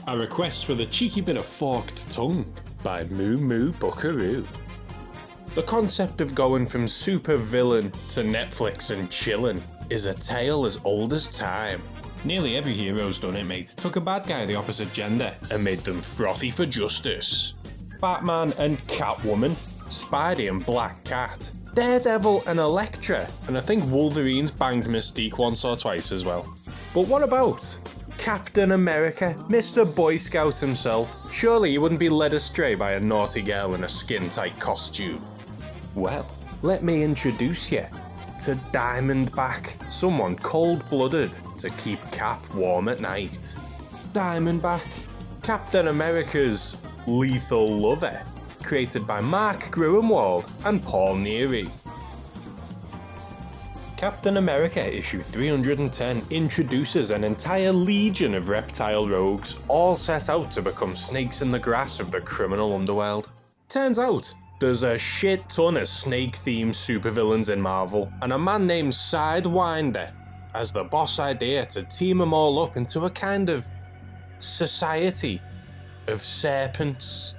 A request for the cheeky bit of forked tongue by Moo Moo Buckaroo. The concept of going from supervillain to Netflix and chillin' is a tale as old as time. Nearly every hero's done it, mate. Took a bad guy of the opposite gender and made them frothy for justice. Batman and Catwoman, Spidey and Black Cat, Daredevil and Elektra, and I think Wolverine's banged Mystique once or twice as well. But what about Captain America, Mr. Boy Scout himself? Surely he wouldn't be led astray by a naughty girl in a skin-tight costume. Well, let me introduce you to Diamondback, someone cold-blooded to keep Cap warm at night. Diamondback, Captain America's lethal lover, created by Mark Gruenwald and Paul Neary. Captain America issue 310 introduces an entire legion of reptile rogues, all set out to become snakes in the grass of the criminal underworld. Turns out, there's a shit ton of snake-themed supervillains in Marvel, and a man named Sidewinder has the boss idea to team them all up into a kind of society of serpents.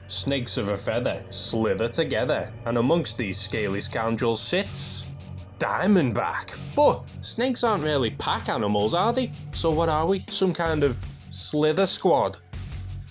Snakes of a feather slither together, and amongst these scaly scoundrels sits Diamondback. But snakes aren't really pack animals, are they? So what are we? Some kind of slither squad?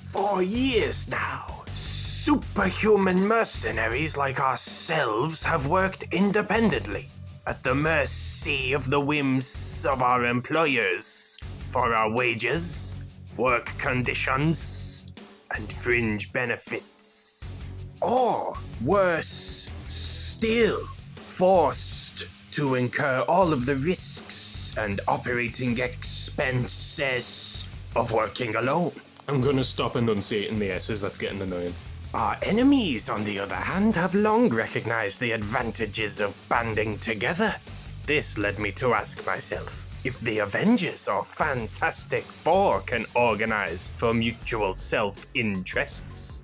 For years now, superhuman mercenaries like ourselves have worked independently, at the mercy of the whims of our employers, for our wages, work conditions, and fringe benefits. Or, worse still, forced to incur all of the risks and operating expenses of working alone. I'm gonna stop enunciating the S's, that's getting annoying. Our enemies, on the other hand, have long recognized the advantages of banding together. This led me to ask myself, if the Avengers or Fantastic Four can organize for mutual self-interests,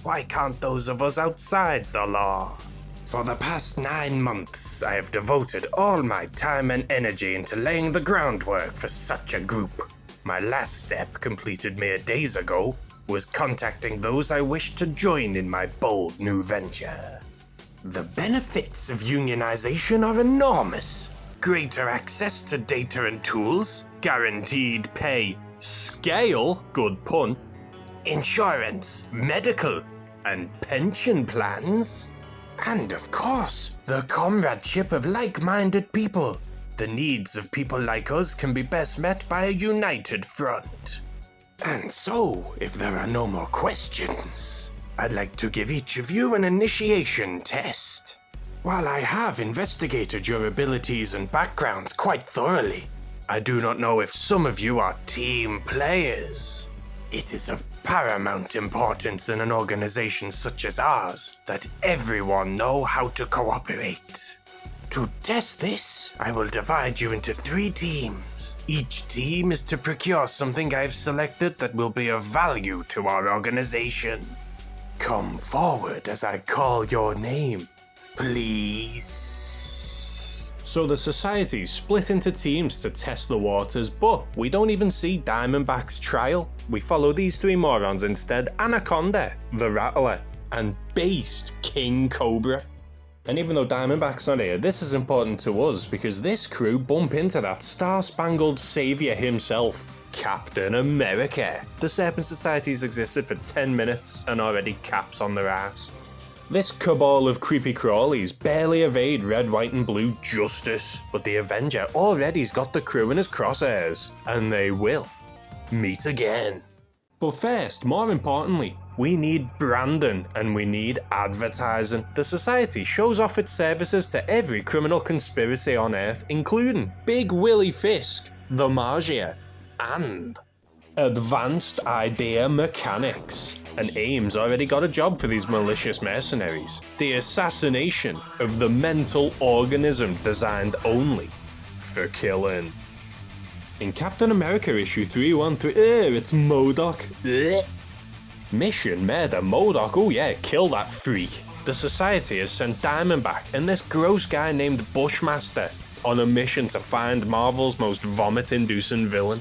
why can't those of us outside the law? For the past 9 months, I have devoted all my time and energy into laying the groundwork for such a group. My last step, completed mere days ago, was contacting those I wished to join in my bold new venture. The benefits of unionization are enormous. Greater access to data and tools, guaranteed pay, scale, good pun, insurance, medical, and pension plans. And of course, the comradeship of like-minded people. The needs of people like us can be best met by a united front. And so, if there are no more questions, I'd like to give each of you an initiation test. While I have investigated your abilities and backgrounds quite thoroughly, I do not know if some of you are team players. It is of paramount importance in an organization such as ours that everyone know how to cooperate. To test this, I will divide you into 3 teams. Each team is to procure something I've selected that will be of value to our organization. Come forward as I call your name, please. So the society split into teams to test the waters, but we don't even see Diamondback's trial. We follow these 3 morons instead: Anaconda, the Rattler, and Based King Cobra. And even though Diamondback's not here, this is important to us because this crew bump into that star-spangled savior himself, Captain America. The Serpent Society's existed for 10 minutes and already Cap's on their ass. This cabal of creepy crawlies barely evade red, white and blue justice, but the Avenger already's got the crew in his crosshairs, and they will meet again. But first, more importantly, we need branding and we need advertising. The Society shows off its services to every criminal conspiracy on Earth, including Big Willie Fisk, the Margier, and Advanced Idea Mechanics. And AIM's already got a job for these malicious mercenaries: the assassination of the mental organism designed only for killing. In Captain America issue 313, it's MODOK. Mission Murder MODOK, oh yeah, kill that freak. The Society has sent Diamondback and this gross guy named Bushmaster on a mission to find Marvel's most vomit-inducing villain.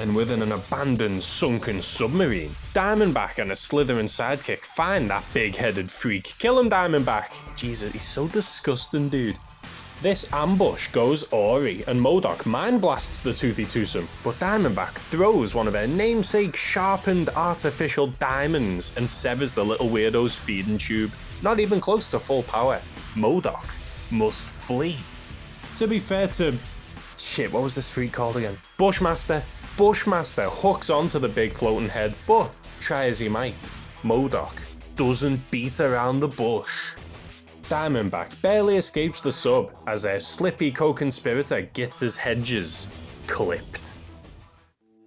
And within an abandoned, sunken submarine, Diamondback and a Slytherin sidekick find that big-headed freak. Kill him, Diamondback! Jesus, he's so disgusting, dude. This ambush goes awry, and MODOK mind blasts the Toothy Twosome, but Diamondback throws one of her namesake sharpened artificial diamonds and severs the little weirdo's feeding tube. Not even close to full power. MODOK must flee. To be fair to... shit, what was this freak called again? Bushmaster. Bushmaster hooks onto the big floating head, but try as he might, MODOK doesn't beat around the bush. Diamondback barely escapes the sub as a slippy co-conspirator gets his hedges clipped.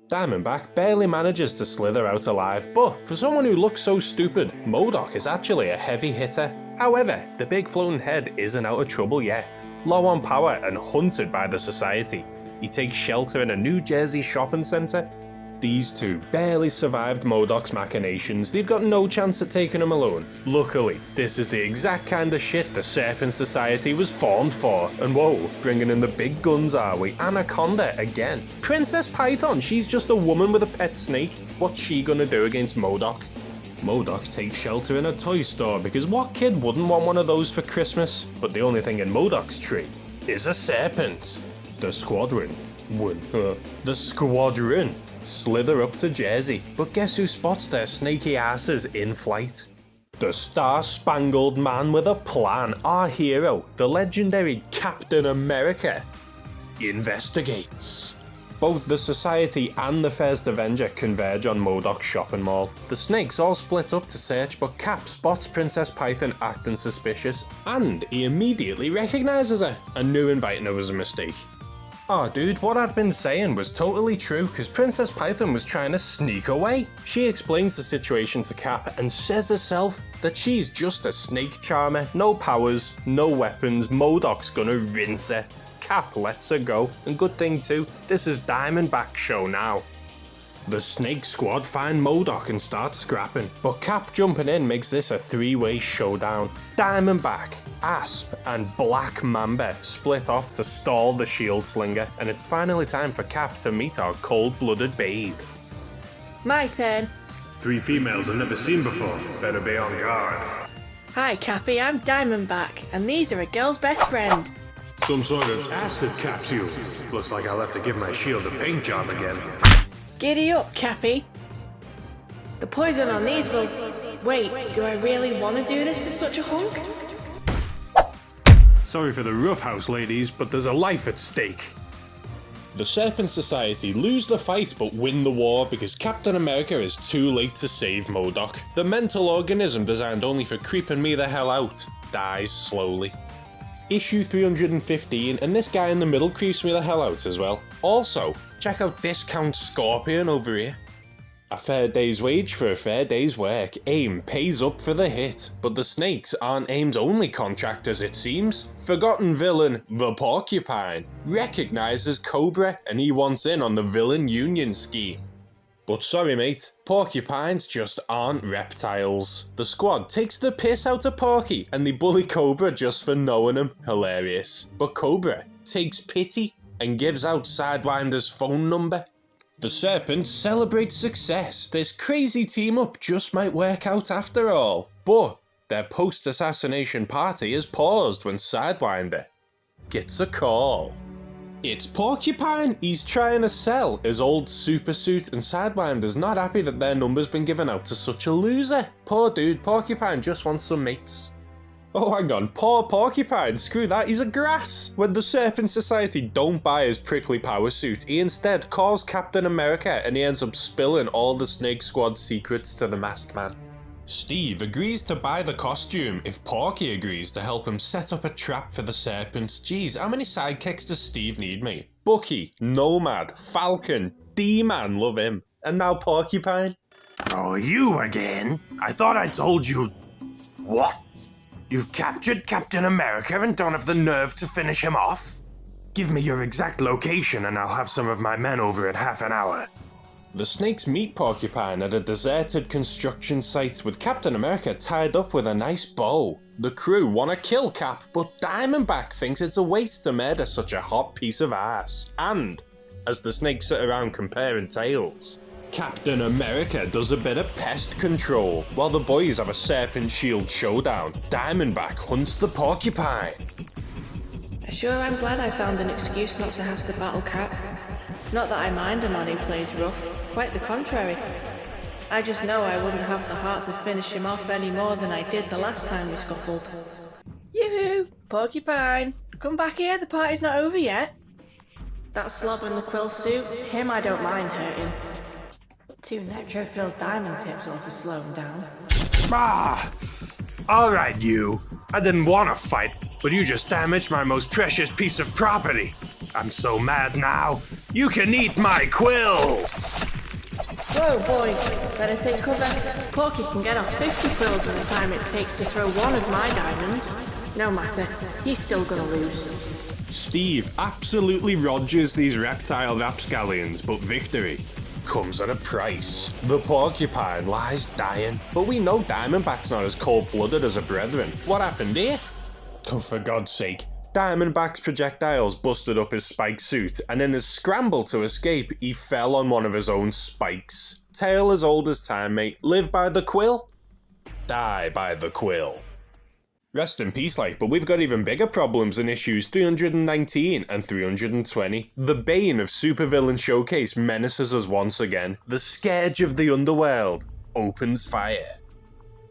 Diamondback barely manages to slither out alive, but for someone who looks so stupid, MODOK is actually a heavy hitter. However, the big floating head isn't out of trouble yet. Low on power and hunted by the Society, he takes shelter in a New Jersey shopping centre. These two barely survived MODOK's machinations. They've got no chance at taking him alone. Luckily, this is the exact kind of shit the Serpent Society was formed for. And whoa, bringing in the big guns are we? Anaconda again. Princess Python, she's just a woman with a pet snake. What's she gonna do against MODOK? MODOK takes shelter in a toy store because what kid wouldn't want one of those for Christmas? But the only thing in MODOK's tree is a serpent. The squadron slither up to Jersey, but guess who spots their snaky asses in flight? The star-spangled man with a plan, our hero, the legendary Captain America, investigates. Both the Society and the first Avenger converge on MODOK's shopping mall. The snakes all split up to search, but Cap spots Princess Python acting suspicious, and he immediately recognises her and knew inviting her was a mistake. Aw dude, what I've been saying was totally true, because Princess Python was trying to sneak away. She explains the situation to Cap and says herself that she's just a snake charmer, no powers, no weapons, MODOK's gonna rinse her. Cap lets her go, and good thing too, this is Diamondback's show now. The Snake Squad find MODOK and start scrapping, but Cap jumping in makes this a three-way showdown. Diamondback, Asp, and Black Mamba split off to stall the shield slinger, and it's finally time for Cap to meet our cold-blooded babe. My turn. 3 females I've never seen before. Better be on guard. Hi Cappy, I'm Diamondback, and these are a girl's best friend. Some sort of acid capsule. Looks like I'll have to give my shield a paint job again. Giddy up, Cappy. The poison on these will... Wait, do I really want to do this to such a hunk? Sorry for the roughhouse, ladies, but there's a life at stake. The Serpent Society lose the fight but win the war because Captain America is too late to save MODOK. The mental organism designed only for creeping me the hell out dies slowly. Issue 315, and this guy in the middle creeps me the hell out as well. Also, check out Discount Scorpion over here. A fair day's wage for a fair day's work. AIM pays up for the hit, but the snakes aren't AIM's only contractors it seems. Forgotten villain, the Porcupine, recognises Cobra and he wants in on the villain union scheme. But sorry mate, porcupines just aren't reptiles. The squad takes the piss out of Porky and they bully Cobra just for knowing him. Hilarious. But Cobra takes pity and gives out Sidewinder's phone number. The Serpent celebrates success. This crazy team up just might work out after all. But their post-assassination party is paused when Sidewinder gets a call. It's Porcupine! He's trying to sell his old supersuit and Sidewinder's not happy that their number's been given out to such a loser. Poor dude, Porcupine just wants some mates. Oh hang on, poor Porcupine, screw that, he's a grass! When the Serpent Society don't buy his prickly power suit, he instead calls Captain America and he ends up spilling all the Snake Squad secrets to the masked man. Steve agrees to buy the costume if Porky agrees to help him set up a trap for the Serpents. Jeez, how many sidekicks does Steve need, mate? Bucky, Nomad, Falcon, D-Man, love him. And now Porcupine? Oh, you again? I thought I told you... What? You've captured Captain America and don't have the nerve to finish him off? Give me your exact location and I'll have some of my men over in half an hour. The snakes meet Porcupine at a deserted construction site with Captain America tied up with a nice bow. The crew want to kill Cap, but Diamondback thinks it's a waste to murder such a hot piece of ass. And as the snakes sit around comparing tales. Captain America does a bit of pest control, while the boys have a Serpent S.H.I.E.L.D showdown. Diamondback hunts the porcupine. Sure, I'm glad I found an excuse not to have to battle Cap. Not that I mind a man who plays rough, quite the contrary. I just know I wouldn't have the heart to finish him off any more than I did the last time we scuffled. Yoo-hoo! Porcupine! Come back here, the party's not over yet. That slob in the quill suit, him I don't mind hurting. 2 nitro-filled diamond tips ought to slow him down. Ah! Alright, you. I didn't want to fight, but you just damaged my most precious piece of property. I'm so mad now. You can eat my quills! Whoa, boy. Better take cover. Porky can get off 50 quills in the time it takes to throw one of my diamonds. No matter, he's still gonna lose. Steve absolutely Rogers these reptile rapscallions, but victory comes at a price. The porcupine lies dying, but we know Diamondback's not as cold-blooded as her brethren. What happened here? Oh, for God's sake. Diamondback's projectiles busted up his spike suit, and in his scramble to escape, he fell on one of his own spikes. Tale as old as time, mate. Live by the quill, die by the quill. Rest in peace, but we've got even bigger problems in issues 319 and 320. The bane of Supervillain Showcase menaces us once again. The scourge of the underworld opens fire.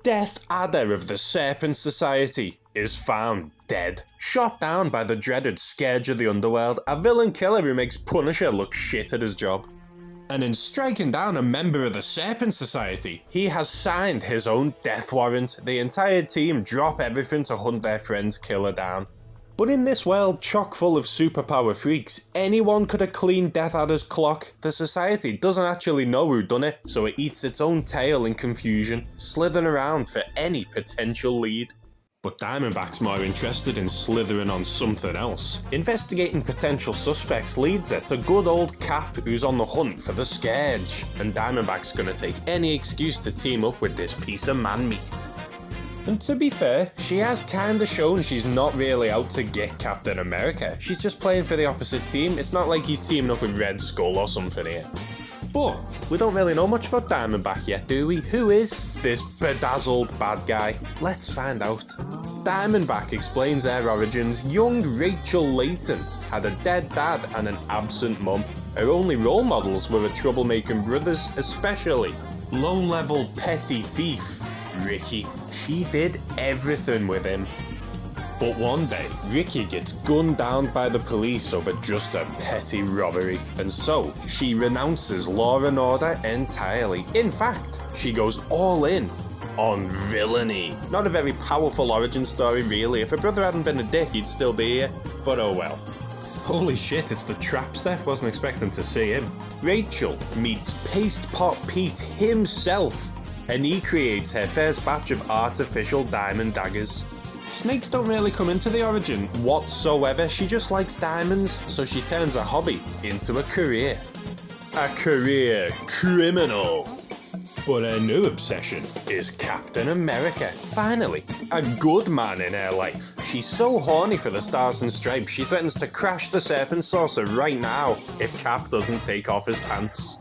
Death Adder of the Serpent Society is found dead, shot down by the dreaded scourge of the underworld, a villain killer who makes Punisher look shit at his job. And in striking down a member of the Serpent Society, he has signed his own death warrant. The entire team drop everything to hunt their friend's killer down. But in this world chock full of superpower freaks, anyone could have cleaned Death Adder's clock. The Society doesn't actually know who done it, so it eats its own tail in confusion, slithering around for any potential lead. But Diamondback's more interested in slithering on something else. Investigating potential suspects leads her to good old Cap, who's on the hunt for the Scourge. And Diamondback's gonna take any excuse to team up with this piece of man meat. And to be fair, she has kinda shown she's not really out to get Captain America. She's just playing for the opposite team. It's not like he's teaming up with Red Skull or something here. But we don't really know much about Diamondback yet, do we? Who is this bedazzled bad guy? Let's find out. Diamondback explains her origins. Young Rachel Leighton had a dead dad and an absent mum. Her only role models were her troublemaking brothers, especially low-level petty thief Ricky. She did everything with him. But one day, Ricky gets gunned down by the police over just a petty robbery, and so she renounces law and order entirely. In fact, she goes all in on villainy. Not a very powerful origin story, really. If her brother hadn't been a dick, he'd still be here, but oh well. Holy shit, it's the Trapster. Wasn't expecting to see him. Rachel meets Paste Pot Pete himself, and he creates her first batch of artificial diamond daggers. Snakes don't really come into the origin whatsoever. She just likes diamonds, so she turns a hobby into a career. A career criminal. But her new obsession is Captain America. Finally, a good man in her life. She's so horny for the Stars and Stripes, she threatens to crash the Serpent Saucer right now if Cap doesn't take off his pants.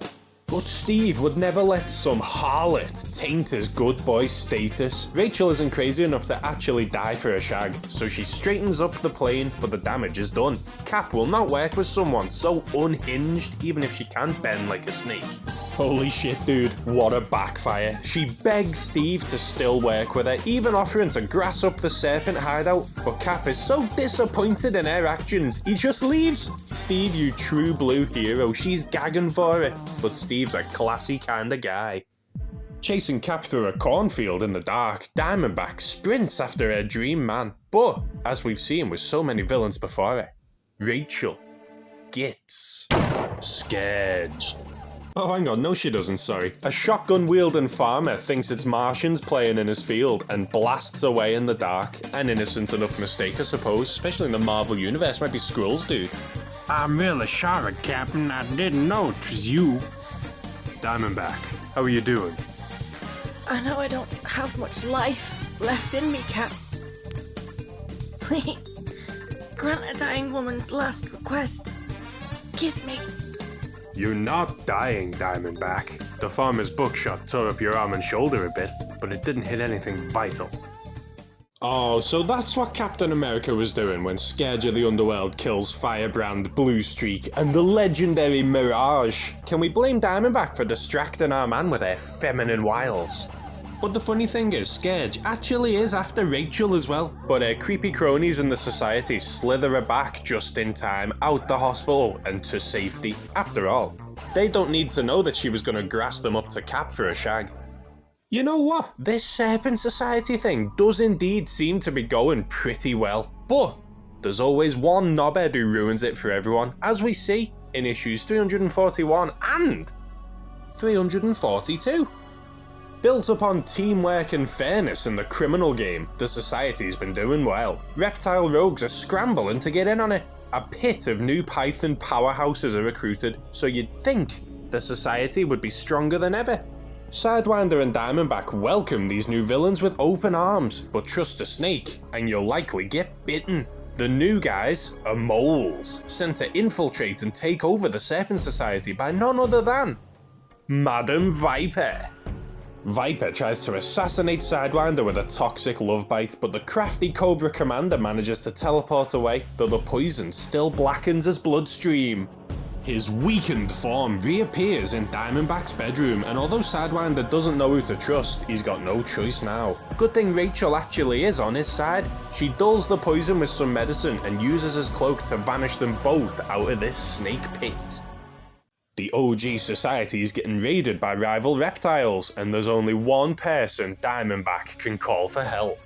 But Steve would never let some harlot taint his good boy status. Rachel isn't crazy enough to actually die for a shag, so she straightens up the plane, but the damage is done. Cap will not work with someone so unhinged, even if she can bend like a snake. Holy shit, dude, what a backfire. She begs Steve to still work with her, even offering to grass up the Serpent hideout, but Cap is so disappointed in her actions, he just leaves. Steve, you true blue hero, she's gagging for it, but Steve's a classy kinda guy. Chasing Cap through a cornfield in the dark, Diamondback sprints after her dream man, but as we've seen with so many villains before her, Rachel gets scourged. Oh, hang on, no she doesn't, sorry. A shotgun-wielding farmer thinks it's Martians playing in his field and blasts away in the dark. An innocent enough mistake, I suppose, especially in the Marvel Universe. Might be Skrulls, dude. I'm really sorry, Captain. I didn't know it was you. Diamondback, how are you doing? I know I don't have much life left in me, Cap. Please, grant a dying woman's last request. Kiss me. You're not dying, Diamondback. The farmer's buckshot tore up your arm and shoulder a bit, but it didn't hit anything vital. Oh, so that's what Captain America was doing when Scourge of the Underworld kills Firebrand, Bluestreak, and the legendary Mirage. Can we blame Diamondback for distracting our man with her feminine wiles? But the funny thing is, Scourge actually is after Rachel as well, but her creepy cronies in the society slither her back just in time out the hospital and to safety. After all, they don't need to know that she was going to grass them up to Cap for a shag. You know what? This Serpent Society thing does indeed seem to be going pretty well, but there's always one knobhead who ruins it for everyone, as we see in issues 341 and 342. Built upon teamwork and fairness in the criminal game, the Society's been doing well. Reptile rogues are scrambling to get in on it. A pit of new Python powerhouses are recruited, so you'd think the Society would be stronger than ever. Sidewinder and Diamondback welcome these new villains with open arms, but trust a snake and you'll likely get bitten. The new guys are moles, sent to infiltrate and take over the Serpent Society by none other than Madam Viper. Viper tries to assassinate Sidewinder with a toxic love bite, but the crafty Cobra Commander manages to teleport away, though the poison still blackens his bloodstream. His weakened form reappears in Diamondback's bedroom, and although Sidewinder doesn't know who to trust, he's got no choice now. Good thing Rachel actually is on his side. She dulls the poison with some medicine and uses his cloak to vanish them both out of this snake pit. The OG Society is getting raided by rival reptiles, and there's only one person Diamondback can call for help.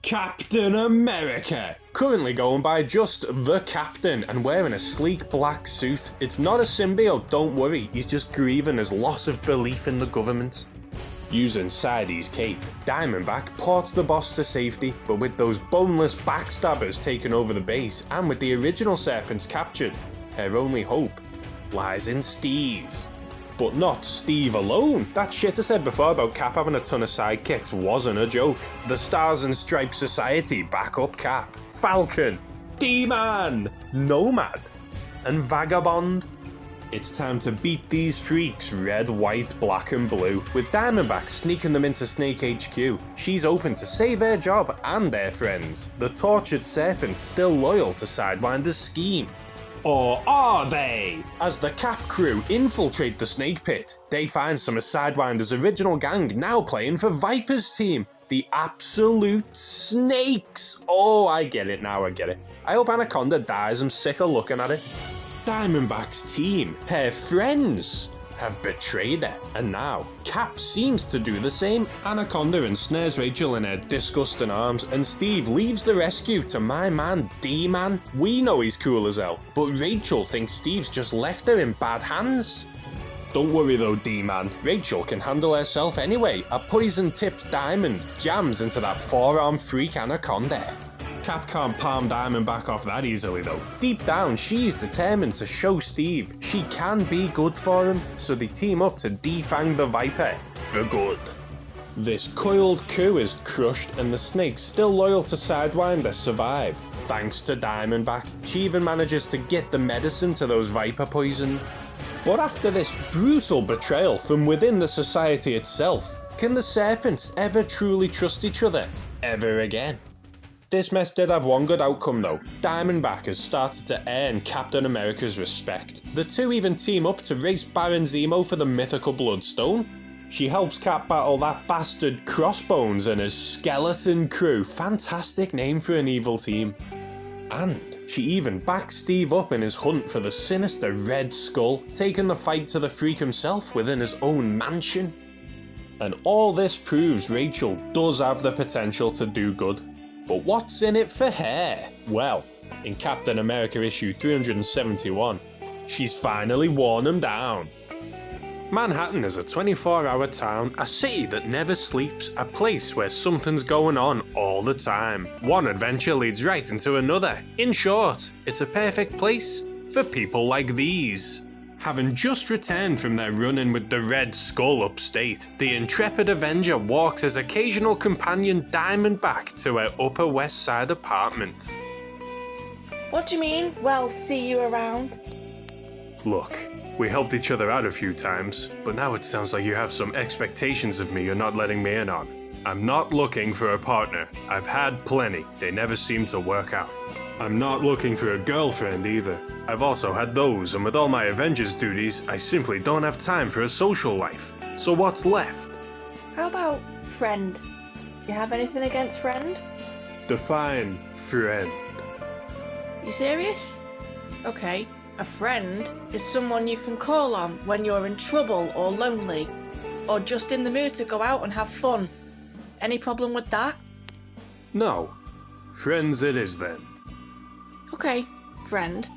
Captain America! Currently going by just the Captain and wearing a sleek black suit. It's not a symbiote, don't worry, he's just grieving his loss of belief in the government. Using Sadie's cape, Diamondback ports the boss to safety, but with those boneless backstabbers taking over the base and with the original Serpents captured, her only hope lies in Steve. But not Steve alone. That shit I said before about Cap having a ton of sidekicks wasn't a joke. The Stars and Stripes Society back up Cap, Falcon, D-Man, Nomad, and Vagabond. It's time to beat these freaks red, white, black and blue, with Diamondback sneaking them into Snake HQ. She's open to save her job and their friends. The tortured Serpents still loyal to Sidewinder's scheme. Or are they? As the Cap crew infiltrate the Snake Pit, they find some of Sidewinder's original gang now playing for Viper's team. The Absolute Snakes! Oh, I get it now, I get it. I hope Anaconda dies, I'm sick of looking at it. Diamondback's team, her friends, have betrayed her, and now Cap seems to do the same. Anaconda ensnares Rachel in her disgusting arms, and Steve leaves the rescue to my man D-Man. We know he's cool as hell, but Rachel thinks Steve's just left her in bad hands. Don't worry though, D-Man, Rachel can handle herself anyway. A poison-tipped diamond jams into that four-arm freak Anaconda. Cap can't palm Diamondback off that easily though. Deep down, she's determined to show Steve she can be good for him, so they team up to defang the Viper for good. This coiled coup is crushed, and the snakes still loyal to Sidewinder survive, thanks to Diamondback. She even manages to get the medicine to those Viper poisoned. But after this brutal betrayal from within the Society itself, can the Serpents ever truly trust each other ever again? This mess did have one good outcome though. Diamondback has started to earn Captain America's respect. The two even team up to race Baron Zemo for the mythical Bloodstone. She helps Cap battle that bastard Crossbones and his skeleton crew. Fantastic name for an evil team. And she even backs Steve up in his hunt for the sinister Red Skull, taking the fight to the freak himself within his own mansion. And all this proves Rachel does have the potential to do good. But what's in it for her? Well, in Captain America issue 371, she's finally worn him down. Manhattan is a 24-hour town, a city that never sleeps, a place where something's going on all the time. One adventure leads right into another. In short, it's a perfect place for people like these. Having just returned from their run-in with the Red Skull upstate, the intrepid Avenger walks his occasional companion Diamondback to her Upper West Side apartment. What do you mean? Well, see you around. Look, We helped each other out a few times, but now it sounds like you have some expectations of me you're not letting me in on. I'm not looking for a partner. I've had plenty. They never seem to work out. I'm not looking for a girlfriend either. I've also had those, and with all my Avengers duties, I simply don't have time for a social life. So what's left? How about friend? You have anything against friend? Define friend. You serious? Okay, a friend is someone you can call on when you're in trouble or lonely, or just in the mood to go out and have fun. Any problem with that? No. Friends it is then. Okay, friend.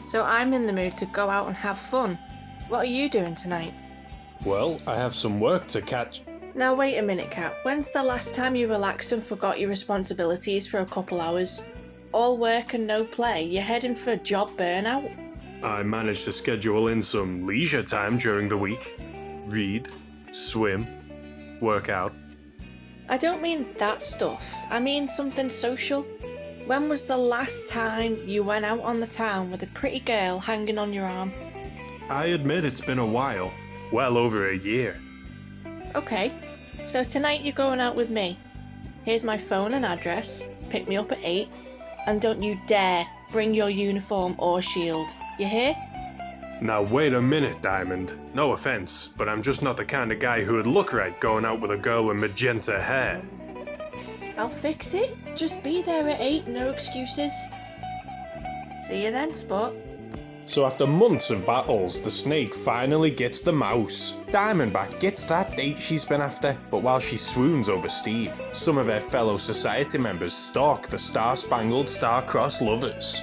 So I'm in the mood to go out and have fun. What are you doing tonight? Well, I have some work to catch. Now wait a minute, Cap. When's the last time you relaxed and forgot your responsibilities for a couple hours? All work and no play, you're heading for job burnout? I managed to schedule in some leisure time during the week. Read, swim, work out. I don't mean that stuff. I mean something social. When was the last time you went out on the town with a pretty girl hanging on your arm? I admit it's been a while. Well over a year. Okay, so tonight you're going out with me. Here's my phone and address. Pick me up at 8. And don't you dare bring your uniform or shield. You hear? Now wait a minute, Diamond. No offense, but I'm just not the kind of guy who would look right going out with a girl with magenta hair. I'll fix it. Just be there at 8, no excuses. See you then, Spot. So after months of battles, the snake finally gets the mouse. Diamondback gets that date she's been after, but while she swoons over Steve, some of her fellow society members stalk the star-spangled, star-crossed lovers.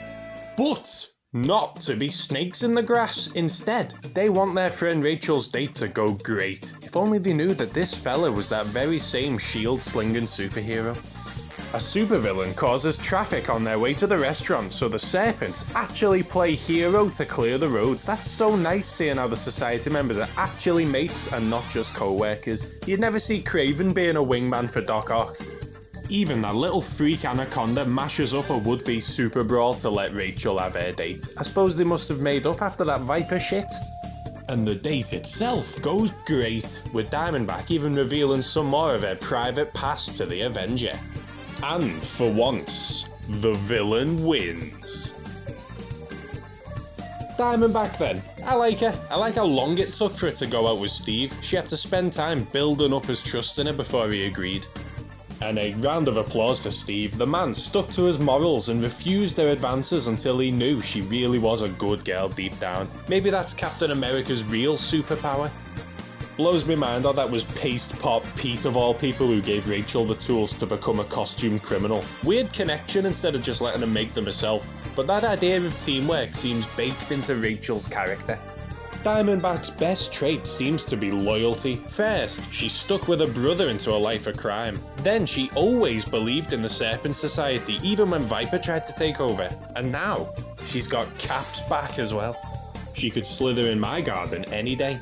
But not to be snakes in the grass. Instead, they want their friend Rachel's date to go great. If only they knew that this fella was that very same S.H.I.E.L.D. slinging superhero. A supervillain causes traffic on their way to the restaurant, so the Serpents actually play hero to clear the roads. That's so nice seeing how the society members are actually mates and not just co-workers. You'd never see Craven being a wingman for Doc Ock. Even that little freak Anaconda mashes up a would-be super brawl to let Rachel have her date. I suppose they must have made up after that Viper shit. And the date itself goes great, with Diamondback even revealing some more of her private past to the Avenger. And for once, the villain wins. Diamondback then. I like her. I like how long it took for her to go out with Steve. She had to spend time building up his trust in her before he agreed. And a round of applause for Steve. The man stuck to his morals and refused her advances until he knew she really was a good girl deep down. Maybe that's Captain America's real superpower. Blows my mind how that was Paste Pop Pete of all people who gave Rachel the tools to become a costume criminal. Weird connection instead of just letting her make them herself. But that idea of teamwork seems baked into Rachel's character. Diamondback's best trait seems to be loyalty. First, she stuck with her brother into a life of crime. Then she always believed in the Serpent Society, even when Viper tried to take over. And now, she's got Cap's back as well. She could slither in my garden any day.